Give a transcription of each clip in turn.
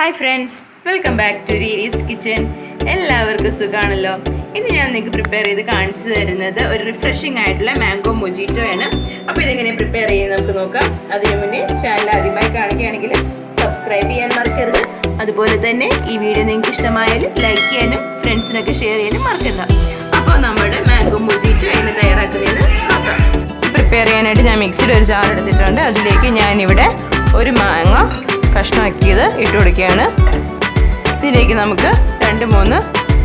Hi friends, welcome back to റീരീസ് kitchen. എല്ലാവർക്കും സുഖമാണല്ലോ. ഇന്ന് ഞാൻ നിങ്ങൾക്ക് പ്രിപ്പയർ ചെയ്ത് കാണിച്ചു തരുന്നത് ഒരു റിഫ്രഷിംഗ് ആയിട്ടുള്ള മാംഗോ മൊജിറ്റോ ആണ്. അപ്പോൾ ഇതെങ്ങനെ പ്രിപ്പയർ ചെയ്യുന്നത് നമുക്ക് നോക്കാം. അതിനു മുന്നേ ചാനൽ ആദ്യമായി കാണിക്കുകയാണെങ്കിൽ സബ്സ്ക്രൈബ് ചെയ്യാൻ മറക്കരുത്. അതുപോലെ തന്നെ ഈ വീഡിയോ നിങ്ങൾക്ക് ഇഷ്ടമായാൽ ലൈക്ക് ചെയ്യാനും ഫ്രണ്ട്സിനൊക്കെ ഷെയർ ചെയ്യാനും മറക്കണ്ട. അപ്പോൾ നമ്മുടെ മാംഗോ മൊജിറ്റോ എങ്ങനെ തയ്യാറാക്കുന്നതെന്ന് നോക്കാം. പ്രിപ്പയർ ചെയ്യാനായിട്ട് ഞാൻ മിക്സിയിൽ ഒരു ജാർ എടുത്തിട്ടുണ്ട്. അതിലേക്ക് ഞാനിവിടെ ഒരു മാങ്ങ കഷ്ണമാക്കിയത് ഇട്ട് കൊടുക്കുകയാണ്. ഇതിലേക്ക് നമുക്ക് 2-3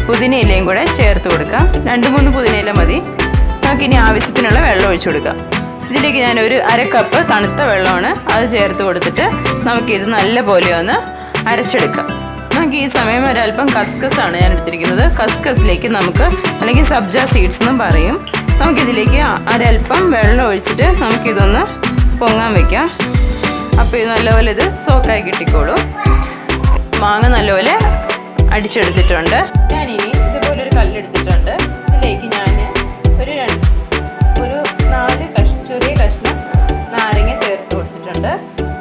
പുതിനയിലയും കൂടെ ചേർത്ത് കൊടുക്കാം. 2-3 പുതിനയില മതി. നമുക്കിനി ആവശ്യത്തിനുള്ള വെള്ളം ഒഴിച്ചു കൊടുക്കാം. ഇതിലേക്ക് ഞാനൊരു 1/2 കപ്പ് തണുത്ത വെള്ളമാണ് അത് ചേർത്ത് കൊടുത്തിട്ട് നമുക്കിത് നല്ല പോലെ ഒന്ന് അരച്ചെടുക്കാം. നമുക്ക് ഈ സമയം ഒരല്പം കസ്കസാണ് ഞാൻ എടുത്തിരിക്കുന്നത്. കസ്കസിലേക്ക് നമുക്ക്, അല്ലെങ്കിൽ സബ്ജ സീഡ്സ് എന്നും പറയും, നമുക്കിതിലേക്ക് ഒരല്പം വെള്ളം ഒഴിച്ചിട്ട് നമുക്കിതൊന്ന് പൊങ്ങാൻ വയ്ക്കാം. അപ്പോൾ ഇത് നല്ലപോലെ ഇത് സോക്കായി കിട്ടിക്കോളും. മാങ്ങ നല്ലപോലെ അടിച്ചെടുത്തിട്ടുണ്ട്. ഞാനിനി ഇതുപോലൊരു കല്ലെടുത്തിട്ടുണ്ട്. ഇതിലേക്ക് ഞാൻ ഒരു 4 ചെറിയ കഷ്ണം നാരങ്ങ ചേർത്ത് കൊടുത്തിട്ടുണ്ട്.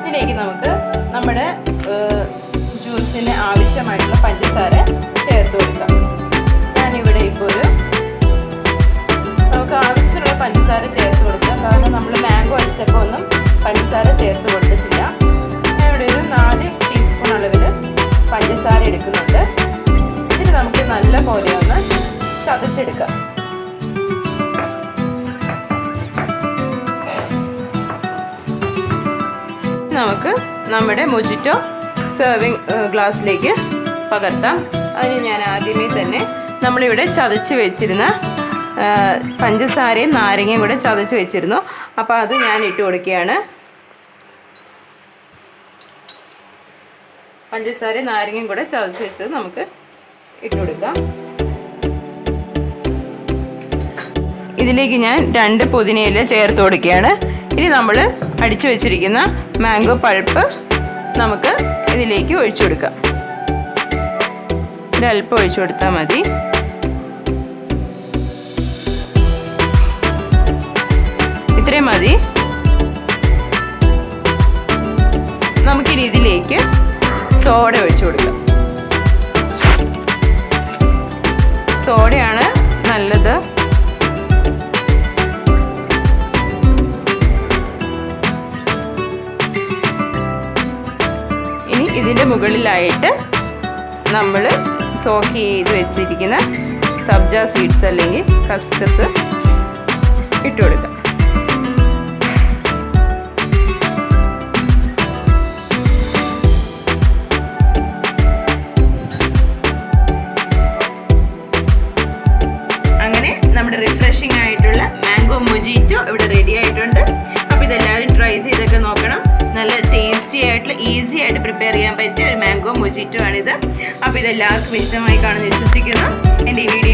ഇതിലേക്ക് നമുക്ക് നമ്മുടെ ജ്യൂസിന് ആവശ്യമായിട്ടുള്ള പഞ്ചസാര ചേർത്ത് കൊടുക്കാം. ഞാനിവിടെ ഇപ്പോൾ നമുക്ക് ആവശ്യത്തിനുള്ള പഞ്ചസാര ചേർത്ത് കൊടുക്കാം. കാരണം നമ്മൾ മാംഗോ അടിച്ചപ്പോൾ ഒന്നും പഞ്ചസാര ചേർത്ത് കൊടുത്തിട്ടില്ല. ഞാൻ ഇവിടെ ഒരു 4 ടീസ്പൂൺ അളവിൽ പഞ്ചസാര എടുക്കുന്നുണ്ട്. ഇതിന് നമുക്ക് നല്ല പോലെ ഒന്ന് ചതച്ചെടുക്കാം. നമുക്ക് നമ്മുടെ മൊജിറ്റോ സെർവിങ് ഗ്ലാസ്സിലേക്ക് പകർത്താം. അതിന് ഞാൻ ആദ്യമേ തന്നെ നമ്മളിവിടെ ചതച്ച് വെച്ചിരുന്ന പഞ്ചസാരയും നാരങ്ങയും കൂടെ ചതച്ച് വെച്ചിരുന്നു. അപ്പോൾ അത് ഞാൻ ഇട്ട് കൊടുക്കുകയാണ്. പഞ്ചസാരയും നാരങ്ങയും കൂടെ ചതച്ച് വെച്ചത് നമുക്ക് ഇട്ട് കൊടുക്കാം. ഇതിലേക്ക് ഞാൻ 2 പുതിനയില ചേർത്ത് കൊടുക്കുകയാണ്. ഇനി നമ്മൾ അടിച്ചു വെച്ചിരിക്കുന്ന മാംഗോ പൾപ്പ് നമുക്ക് ഇതിലേക്ക് ഒഴിച്ചു കൊടുക്കാം. ഒരല്പം ഒഴിച്ചു കൊടുത്താൽ മതി. ഇത്രയും മതി. നമുക്കിനി ഇതിലേക്ക് സോഡ ഒഴിച്ചു കൊടുക്കാം. സോഡയാണ് നല്ലത്. ഇനി ഇതിൻ്റെ മുകളിലായിട്ട് നമ്മൾ സോക്ക് ചെയ്ത് വെച്ചിരിക്കുന്ന സബ്ജ സീഡ്സ് അല്ലെങ്കിൽ കസ്കസ് ഇട്ട് കൊടുക്കാം. നമ്മുടെ റിഫ്രഷിംഗ് ആയിട്ടുള്ള മാംഗോ മൊജിറ്റോ ഇവിടെ റെഡി ആയിട്ടുണ്ട്. അപ്പോൾ ഇതെല്ലാവരും ട്രൈ ചെയ്തൊക്കെ നോക്കണം. നല്ല ടേസ്റ്റി ആയിട്ടുള്ള ഈസി ആയിട്ട് പ്രിപ്പയർ ചെയ്യാൻ പറ്റിയ ഒരു മാംഗോ മൊജിറ്റോ ആണിത്. അപ്പോൾ ഇതെല്ലാവർക്കും ഇഷ്ടമായി കാണുമെന്ന് വിശ്വസിക്കുന്നു. എൻ്റെ ഈ വീഡിയോ